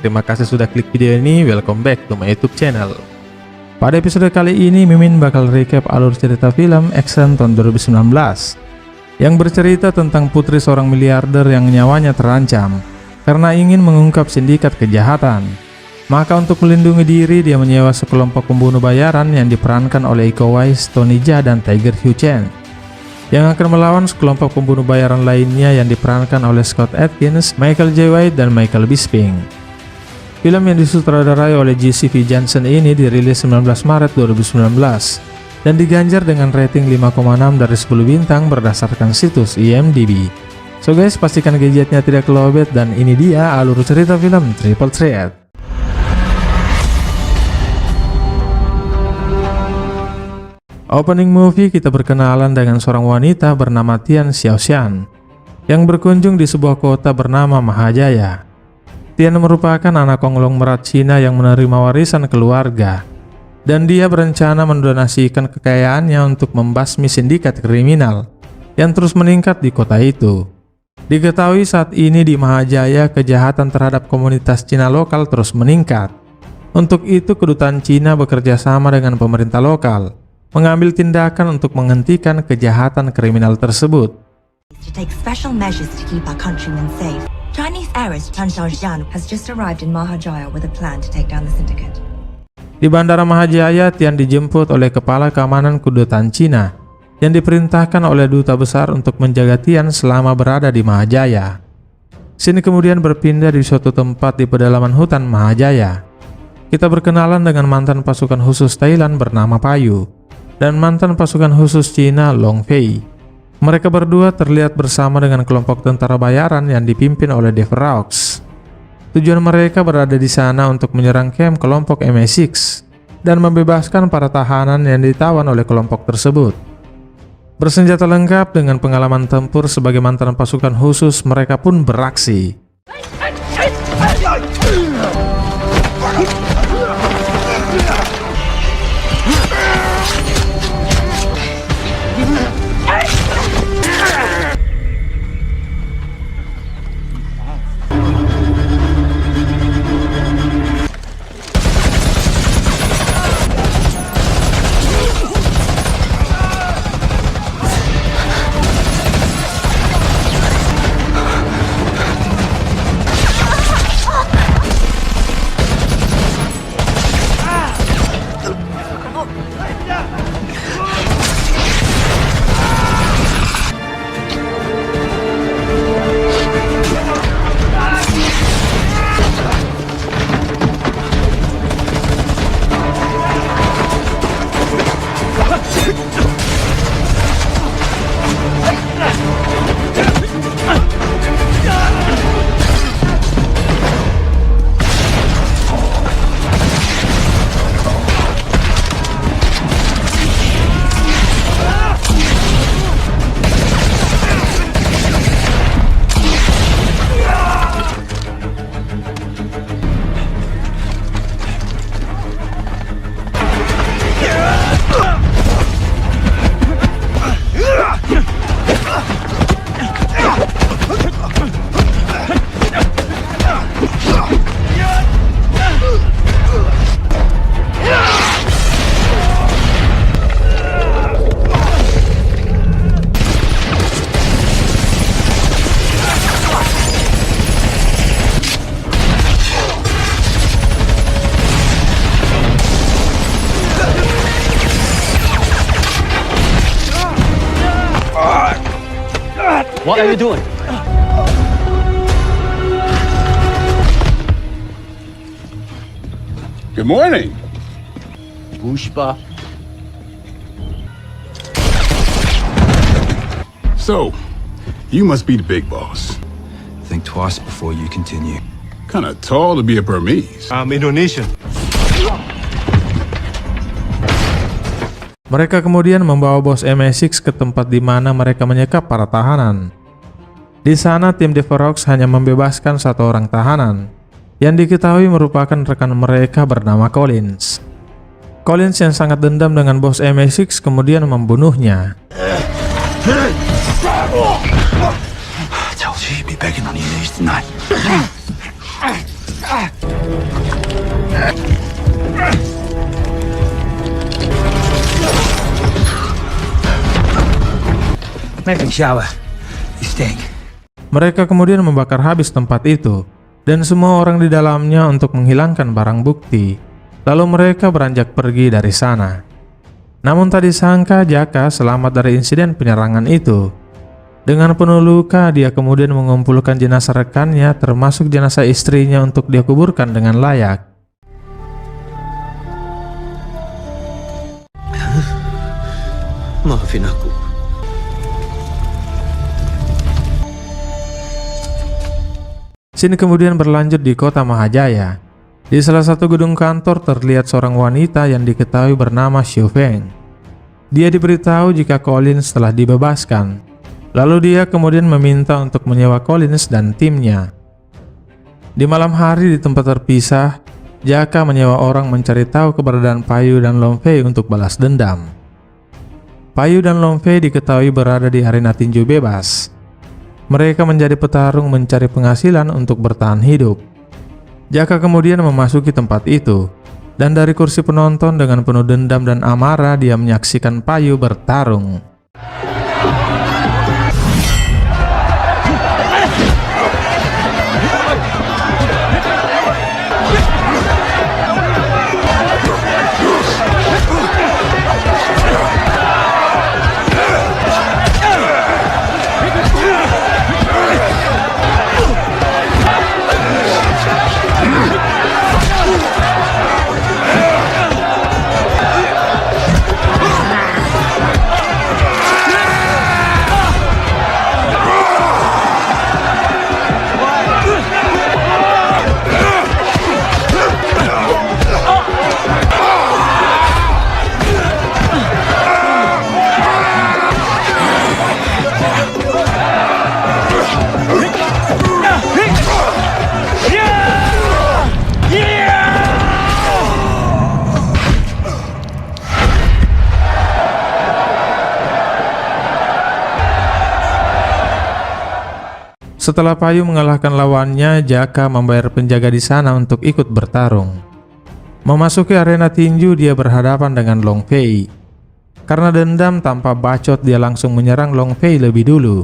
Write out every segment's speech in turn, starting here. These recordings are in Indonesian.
terima kasih sudah klik video ini. Welcome back to my YouTube channel. Pada episode kali ini Mimin bakal recap alur cerita film action tahun 2019 yang bercerita tentang putri seorang miliarder yang nyawanya terancam karena ingin mengungkap sindikat kejahatan. Maka untuk melindungi diri, dia menyewa sekelompok pembunuh bayaran yang diperankan oleh Iko Uwais, Tony Jaa, dan Tiger Hugh Chan, yang akan melawan sekelompok pembunuh bayaran lainnya yang diperankan oleh Scott Adkins, Michael Jai White, dan Michael Bisping. Film yang disutradarai oleh J.C.V. Johnson ini dirilis 19 Maret 2019 dan diganjar dengan rating 5,6 dari 10 bintang berdasarkan situs IMDb. So guys, pastikan gadgetnya tidak kelobet, dan ini dia alur cerita film Triple Threat. Opening movie kita berkenalan dengan seorang wanita bernama Tian Xiaoxian yang berkunjung di sebuah kota bernama Mahajaya. Tian merupakan anak konglomerat Cina yang menerima warisan keluarga, dan dia berencana mendonasikan kekayaannya untuk membasmi sindikat kriminal yang terus meningkat di kota itu. Diketahui saat ini di Mahajaya kejahatan terhadap komunitas Cina lokal terus meningkat. Untuk itu kedutaan Cina bekerja sama dengan pemerintah lokal mengambil tindakan untuk menghentikan kejahatan kriminal tersebut. To take special measures to keep our countrymen safe. Chinese heiress Tan Xiaoxian has just arrived in Mahajaya with a plan to take down the syndicate. Di Bandara Mahajaya, Tian dijemput oleh kepala keamanan kedutaan Cina yang diperintahkan oleh duta besar untuk menjaga Tian selama berada di Mahajaya. Sini kemudian berpindah di suatu tempat di pedalaman hutan Mahajaya. Kita berkenalan dengan mantan pasukan khusus Thailand bernama Payu dan mantan pasukan khusus Cina Long Fei. Mereka berdua terlihat bersama dengan kelompok tentara bayaran yang dipimpin oleh Deveroux. Tujuan mereka berada di sana untuk menyerang kamp kelompok MI6 dan membebaskan para tahanan yang ditawan oleh kelompok tersebut. Bersenjata lengkap dengan pengalaman tempur sebagai mantan pasukan khusus, mereka pun beraksi. What are you doing? Good morning. Pushpa. So, you must be the big boss. Think twice before you continue. Kinda tall to be a Burmese. I'm Indonesian. Mereka kemudian membawa bos MI6 ke tempat di mana mereka menyekap para tahanan. Di sana tim Deveroux hanya membebaskan satu orang tahanan yang diketahui merupakan rekan mereka bernama Collins. Collins yang sangat dendam dengan bos MI6 kemudian membunuhnya. Maybe shower. You stink. Mereka kemudian membakar habis tempat itu dan semua orang di dalamnya untuk menghilangkan barang bukti. Lalu mereka beranjak pergi dari sana. Namun tak disangka Jaka selamat dari insiden penyerangan itu. Dengan penuh luka, dia kemudian mengumpulkan jenazah rekannya termasuk jenazah istrinya untuk dia kuburkan dengan layak. Maafin aku. Scene kemudian berlanjut di kota Mahajaya. Di salah satu gedung kantor terlihat seorang wanita yang diketahui bernama Xiu Feng. Dia diberitahu jika Collins telah dibebaskan. Lalu dia kemudian meminta untuk menyewa Collins dan timnya. Di malam hari di tempat terpisah, Jaka menyewa orang mencari tahu keberadaan Payu dan Long Fei untuk balas dendam. Payu dan Long Fei diketahui berada di arena tinju bebas. Mereka menjadi petarung mencari penghasilan untuk bertahan hidup. Jaka kemudian memasuki tempat itu, dan dari kursi penonton dengan penuh dendam dan amarah dia menyaksikan Payu bertarung. Setelah Payu mengalahkan lawannya, Jaka membayar penjaga di sana untuk ikut bertarung. Memasuki arena tinju, dia berhadapan dengan Long Fei. Karena dendam tanpa bacot, dia langsung menyerang Long Fei lebih dulu.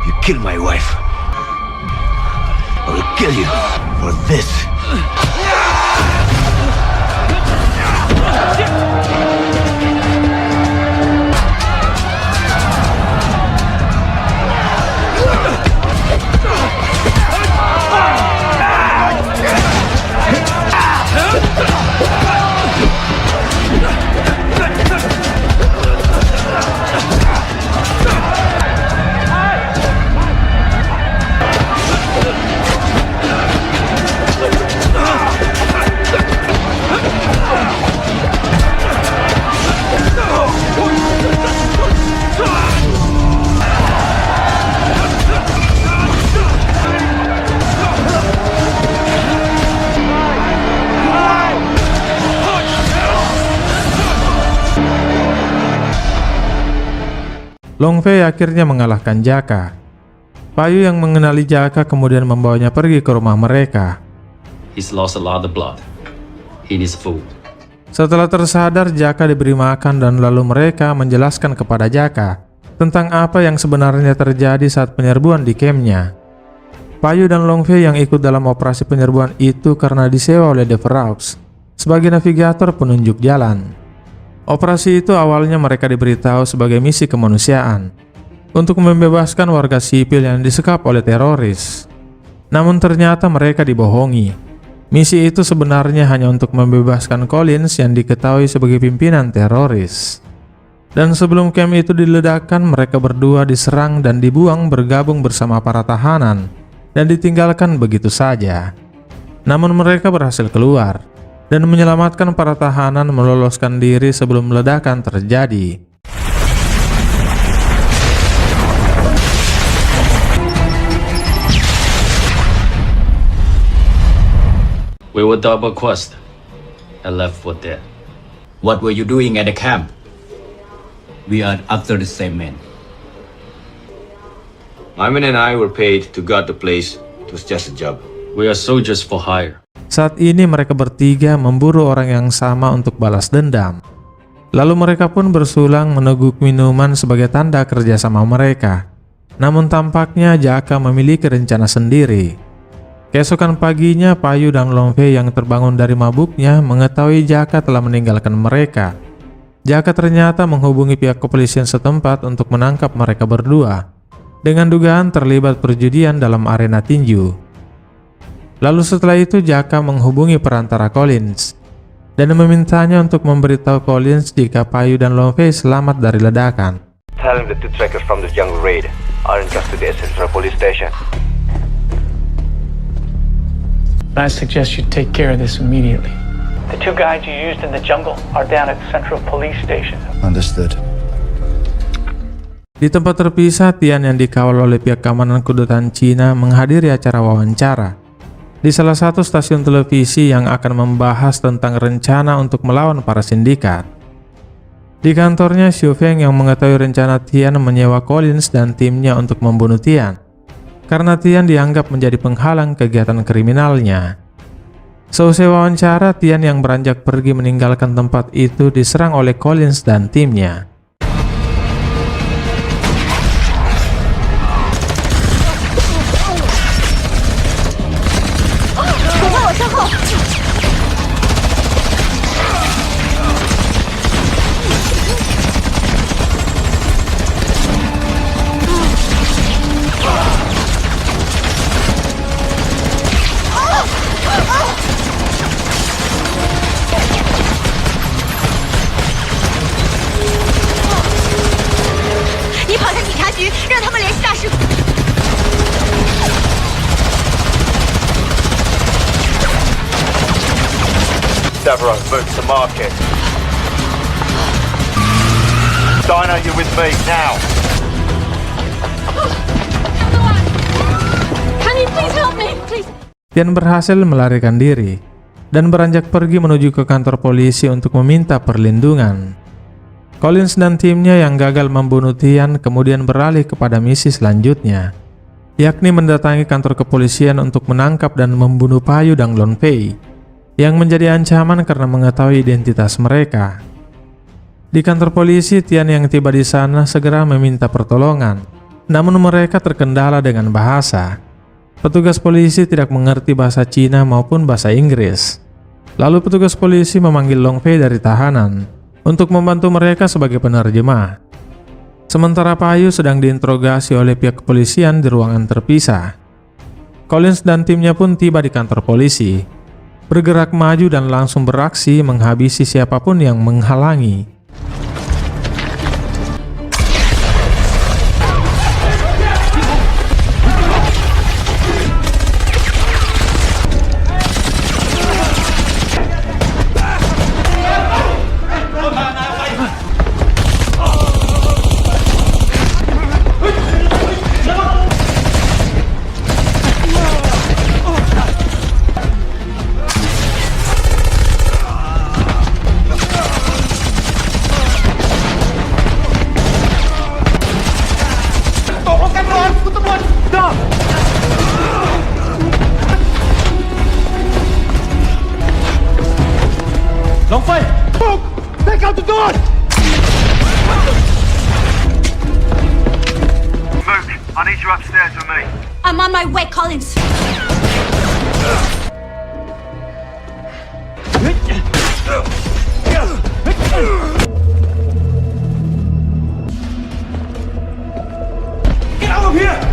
You killed my wife. I will kill you for this. Long Fei akhirnya mengalahkan Jaka. Payu yang mengenali Jaka kemudian membawanya pergi ke rumah mereka. He's lost a lot of blood. He needs food. Setelah tersadar, Jaka diberi makan dan lalu mereka menjelaskan kepada Jaka tentang apa yang sebenarnya terjadi saat penyerbuan di campnya. Payu dan Long Fei yang ikut dalam operasi penyerbuan itu karena disewa oleh The Frogs sebagai navigator penunjuk jalan. Operasi itu awalnya mereka diberitahu sebagai misi kemanusiaan untuk membebaskan warga sipil yang disekap oleh teroris. Namun ternyata mereka dibohongi. Misi itu sebenarnya hanya untuk membebaskan Collins yang diketahui sebagai pimpinan teroris. Dan sebelum camp itu diledakkan, mereka berdua diserang dan dibuang bergabung bersama para tahanan dan ditinggalkan begitu saja. Namun mereka berhasil keluar dan menyelamatkan para tahanan meloloskan diri sebelum ledakan terjadi. We were double crossed and left for dead. What were you doing at the camp? We are after the same man. My men and I were paid to guard the place It was just a job. We are soldiers for hire. Saat ini mereka bertiga memburu orang yang sama untuk balas dendam. Lalu mereka pun bersulang meneguk minuman sebagai tanda kerjasama mereka. Namun tampaknya Jaka memiliki rencana sendiri. Keesokan paginya, Payu dan Long Fei yang terbangun dari mabuknya mengetahui Jaka telah meninggalkan mereka. Jaka ternyata menghubungi pihak kepolisian setempat untuk menangkap mereka berdua dengan dugaan terlibat perjudian dalam arena tinju. Lalu setelah itu Jaka menghubungi perantara Collins dan memintanya untuk memberitahu Collins jika Payu dan Long Fei selamat dari ledakan. Tell him the two trackers from the jungle raid are in custody at Central Police Station. I suggest you take care of this immediately. The two guys you used in the jungle are down at Central Police Station. Understood. Di tempat terpisah, Tian yang dikawal oleh pihak keamanan kedutaan Cina menghadiri acara wawancara di salah satu stasiun televisi yang akan membahas tentang rencana untuk melawan para sindikat. Di kantornya, Xiu Feng yang mengetahui rencana Tian menyewa Collins dan timnya untuk membunuh Tian, karena Tian dianggap menjadi penghalang kegiatan kriminalnya. Seusai wawancara, Tian yang beranjak pergi meninggalkan tempat itu diserang oleh Collins dan timnya. Severon, move to market. Dino, you're with me now. Can you please help me? Please. Tian berhasil melarikan diri dan beranjak pergi menuju ke kantor polisi untuk meminta perlindungan. Collins dan timnya yang gagal membunuh Tian kemudian beralih kepada misi selanjutnya, yakni mendatangi kantor kepolisian untuk menangkap dan membunuh Payu dan Long Fei yang menjadi ancaman karena mengetahui identitas mereka. Di kantor polisi, Tian yang tiba di sana segera meminta pertolongan, namun mereka terkendala dengan bahasa. Petugas polisi tidak mengerti bahasa Cina maupun bahasa Inggris. Lalu petugas polisi memanggil Long Fei dari tahanan untuk membantu mereka sebagai penerjemah. Sementara Payu sedang diinterogasi oleh pihak kepolisian di ruangan terpisah. Collins dan timnya pun tiba di kantor polisi, bergerak maju dan langsung beraksi menghabisi siapapun yang menghalangi. I need you upstairs with me. I'm on my way, Collins. Get out of here!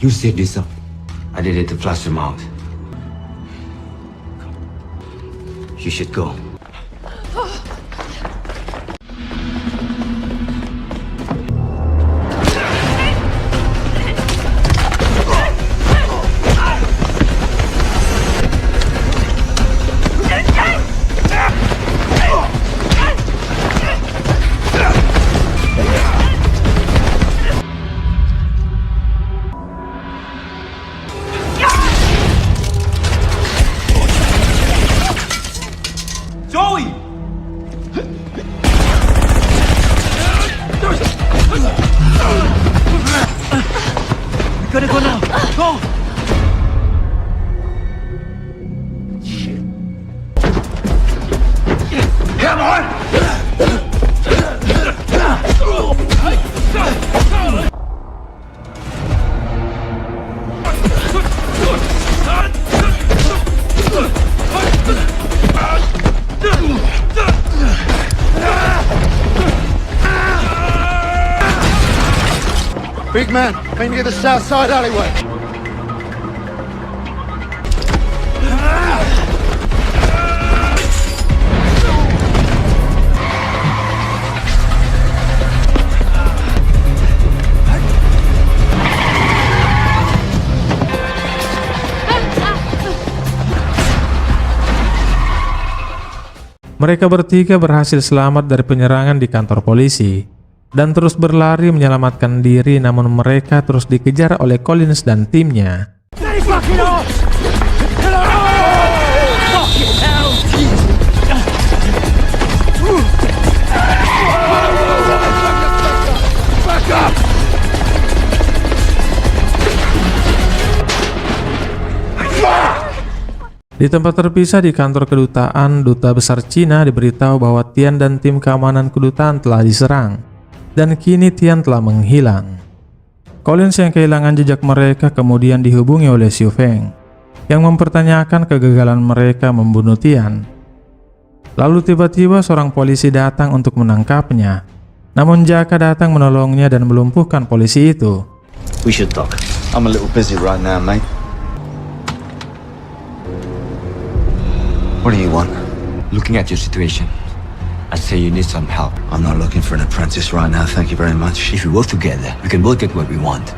You set this up. I did it to flush them out. You should go. Big man, aim to get the south side alleyway. Mereka bertiga berhasil selamat dari penyerangan di kantor polisi dan terus berlari menyelamatkan diri, namun mereka terus dikejar oleh Collins dan timnya. Di tempat terpisah di kantor kedutaan, Duta Besar Cina diberitahu bahwa Tian dan tim keamanan kedutaan telah diserang, dan kini Tian telah menghilang. Collins yang kehilangan jejak mereka kemudian dihubungi oleh Xiu Feng, yang mempertanyakan kegagalan mereka membunuh Tian. Lalu tiba-tiba seorang polisi datang untuk menangkapnya, namun Jaka datang menolongnya dan melumpuhkan polisi itu. We should talk. I'm a little busy right now, mate. What do you want? Looking at your situation, I say you need some help. I'm not looking for an apprentice right now, thank you very much. If we work together, we can both get what we want.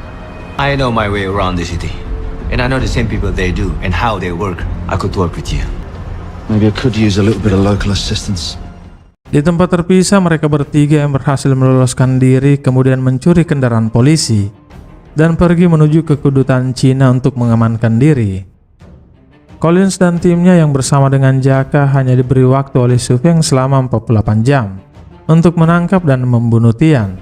I know my way around the city, and I know the same people they do and how they work. I could work with you. Maybe I could use a little bit of local assistance. Di tempat terpisah, mereka bertiga yang berhasil meloloskan diri kemudian mencuri kendaraan polisi dan pergi menuju ke kedutaan Cina untuk mengamankan diri. Collins dan timnya yang bersama dengan Jaka hanya diberi waktu oleh Xiu Feng selama 48 jam untuk menangkap dan membunuh Tian.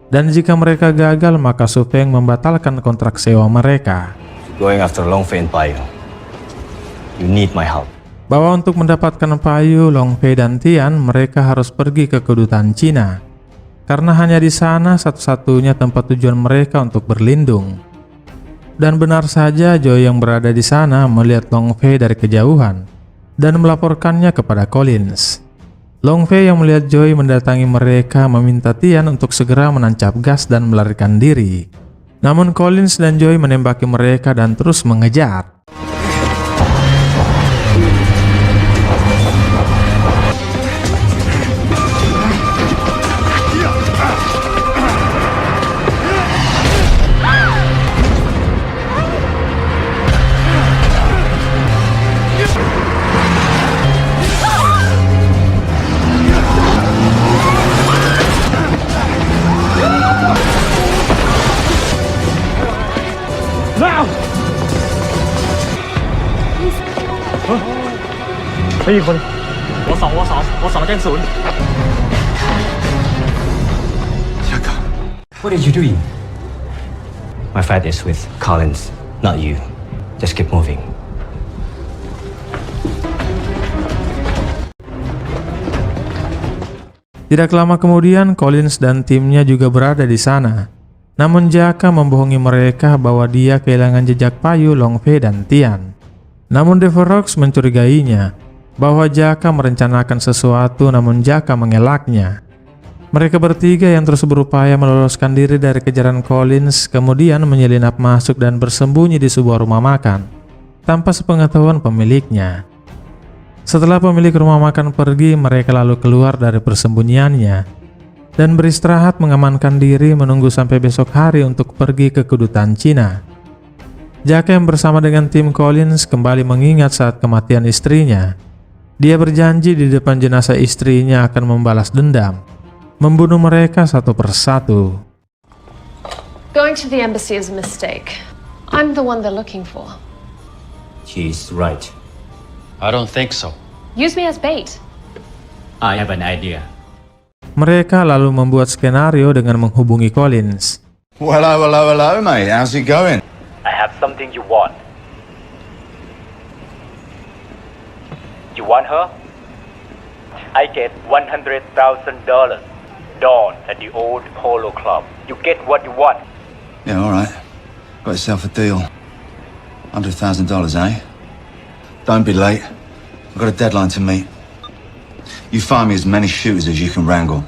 Dan jika mereka gagal, maka Xiu Feng membatalkan kontrak sewa mereka. Going after Long Fei and Payu, you need my help. Bahwa untuk mendapatkan Payu, Long Fei dan Tian, mereka harus pergi ke kedutaan Cina, karena hanya di sana satu-satunya tempat tujuan mereka untuk berlindung. Dan benar saja, Joy yang berada di sana melihat Long Fei dari kejauhan dan melaporkannya kepada Collins. Long Fei yang melihat Joy mendatangi mereka meminta Tian untuk segera menancap gas dan melarikan diri. Namun Collins dan Joy menembaki mereka dan terus mengejar. What are you doing? My fight is with Collins, not you. Just keep moving. Tidak lama kemudian, Collins dan timnya juga berada di sana. Namun Jaka membohongi mereka bahwa dia kehilangan jejak Payu, Long Fei, dan Tian. Namun Deverox mencurigainya bahwa Jaka merencanakan sesuatu, namun Jaka mengelaknya. Mereka bertiga yang terus berupaya meloloskan diri dari kejaran Collins kemudian menyelinap masuk dan bersembunyi di sebuah rumah makan tanpa sepengetahuan pemiliknya. Setelah pemilik rumah makan pergi, mereka lalu keluar dari persembunyiannya dan beristirahat mengamankan diri menunggu sampai besok hari untuk pergi ke kedutaan Cina. Jaka yang bersama dengan tim Collins kembali mengingat saat kematian istrinya. Dia berjanji di depan jenazah istrinya akan membalas dendam, membunuh mereka satu persatu. Going to the embassy is a mistake. I'm the one they're looking for. She's right. I don't think so. Use me as bait. I have an idea. Mereka lalu membuat skenario dengan menghubungi Collins. Well, hello, mate. How's it going? I have something you want. You want her? I get $100,000. Dawn at the old Polo Club. You get what you want. Yeah, all right. Got yourself a deal. $100,000, eh? Don't be late. I've got a deadline to meet. You find me as many shooters as you can wrangle.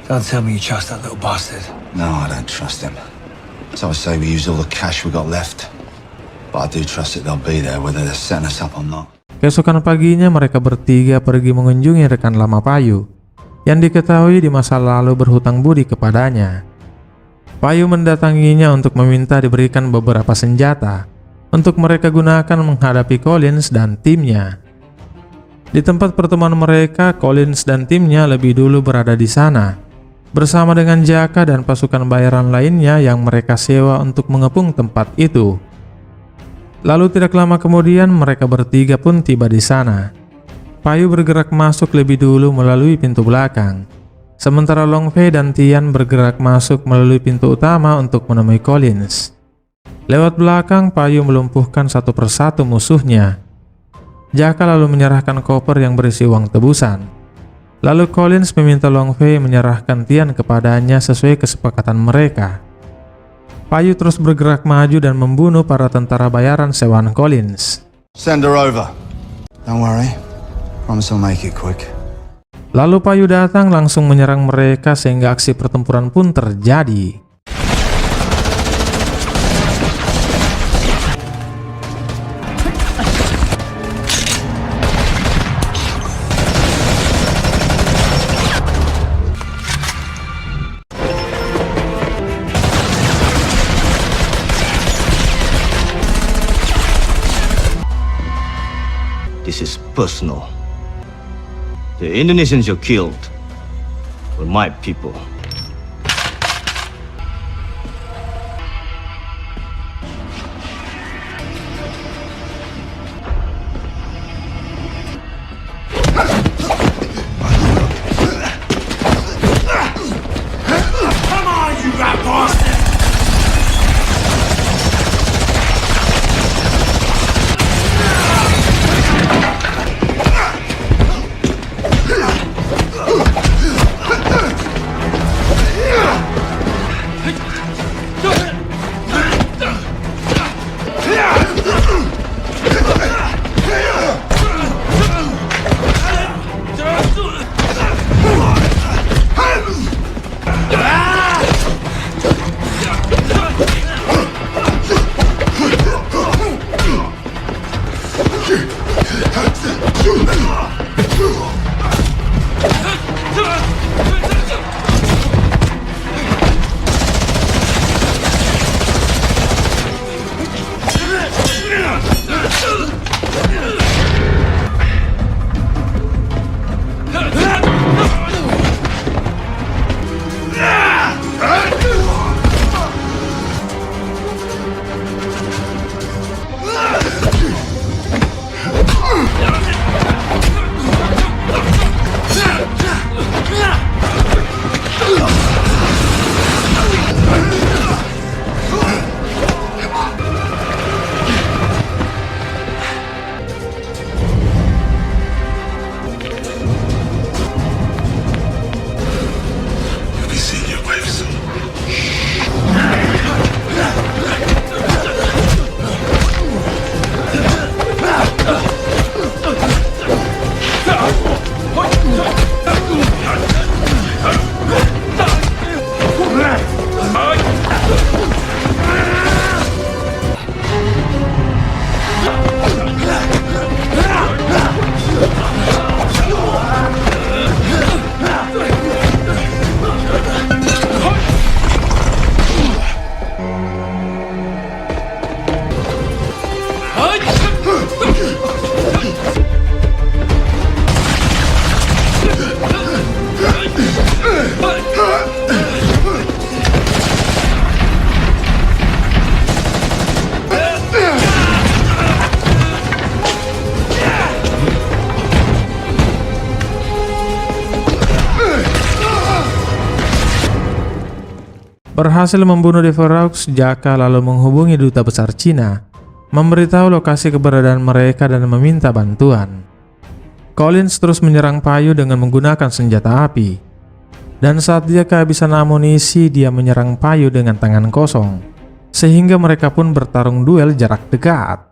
Don't tell me you trust that little bastard. No, I don't trust him. So I say we use all the cash we got left. But I do trust that they'll be there whether they're setting us up or not. Keesokan paginya mereka bertiga pergi mengunjungi rekan lama Payu yang diketahui di masa lalu berhutang budi kepadanya. Payu mendatanginya untuk meminta diberikan beberapa senjata untuk mereka gunakan menghadapi Collins dan timnya. Di tempat pertemuan mereka, Collins dan timnya lebih dulu berada di sana bersama dengan Jaka dan pasukan bayaran lainnya yang mereka sewa untuk mengepung tempat itu. Lalu tidak lama kemudian mereka bertiga pun tiba di sana. Payu bergerak masuk lebih dulu melalui pintu belakang, sementara Long Fei dan Tian bergerak masuk melalui pintu utama untuk menemui Collins. Lewat belakang, Payu melumpuhkan satu persatu musuhnya. Jaka lalu menyerahkan koper yang berisi uang tebusan. Lalu Collins meminta Long Fei menyerahkan Tian kepadanya sesuai kesepakatan mereka. Payu terus bergerak maju dan membunuh para tentara bayaran sewaan Collins. Send her over. Don't worry. Promise I'll make it quick. Lalu Payu datang langsung menyerang mereka sehingga aksi pertempuran pun terjadi. This is personal. The Indonesians you killed were my people. Berhasil membunuh Deveraux, Jaka lalu menghubungi duta besar Cina, memberitahu lokasi keberadaan mereka dan meminta bantuan. Collins terus menyerang Payu dengan menggunakan senjata api. Dan saat dia kehabisan amunisi, dia menyerang Payu dengan tangan kosong, sehingga mereka pun bertarung duel jarak dekat.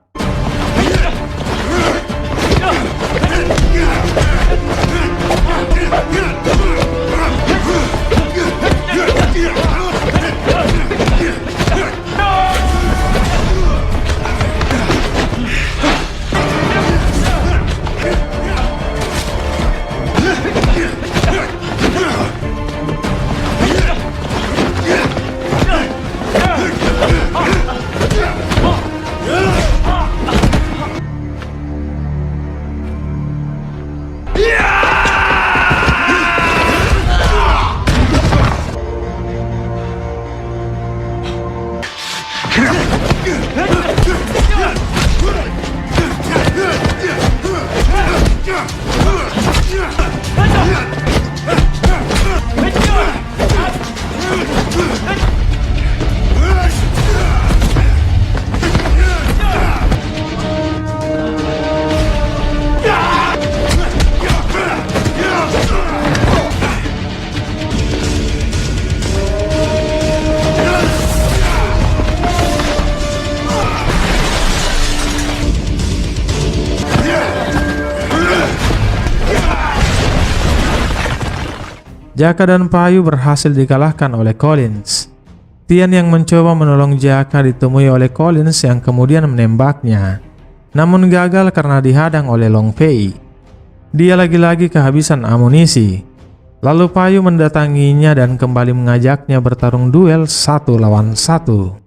Jaka dan Payu berhasil dikalahkan oleh Collins. Tian yang mencoba menolong Jaka ditemui oleh Collins yang kemudian menembaknya, namun gagal karena dihadang oleh Long Fei. Dia lagi-lagi kehabisan amunisi. Lalu Payu mendatanginya dan kembali mengajaknya bertarung duel 1 lawan 1.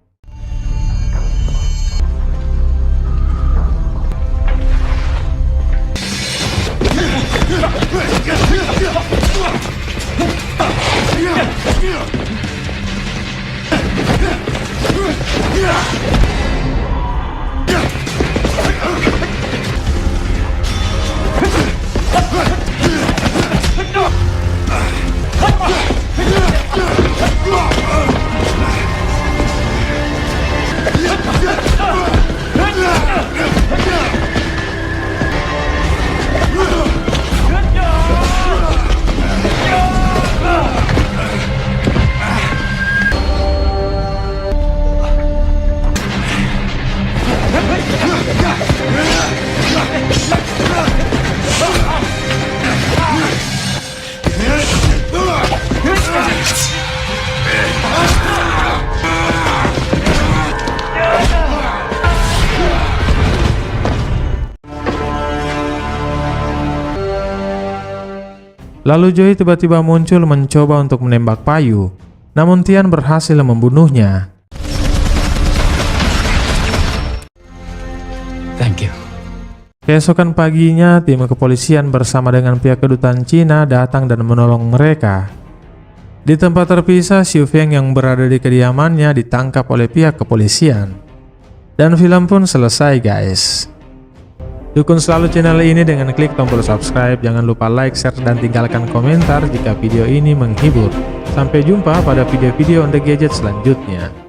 Lalu Joy tiba-tiba muncul mencoba untuk menembak Payu, namun Tian berhasil membunuhnya. Thank you. Keesokan paginya, tim kepolisian bersama dengan pihak kedutaan Cina datang dan menolong mereka. Di tempat terpisah, Xiu Feng yang berada di kediamannya ditangkap oleh pihak kepolisian. Dan film pun selesai, guys. Dukung selalu channel ini dengan klik tombol subscribe, jangan lupa like, share, dan tinggalkan komentar jika video ini menghibur. Sampai jumpa pada video-video on the gadget selanjutnya.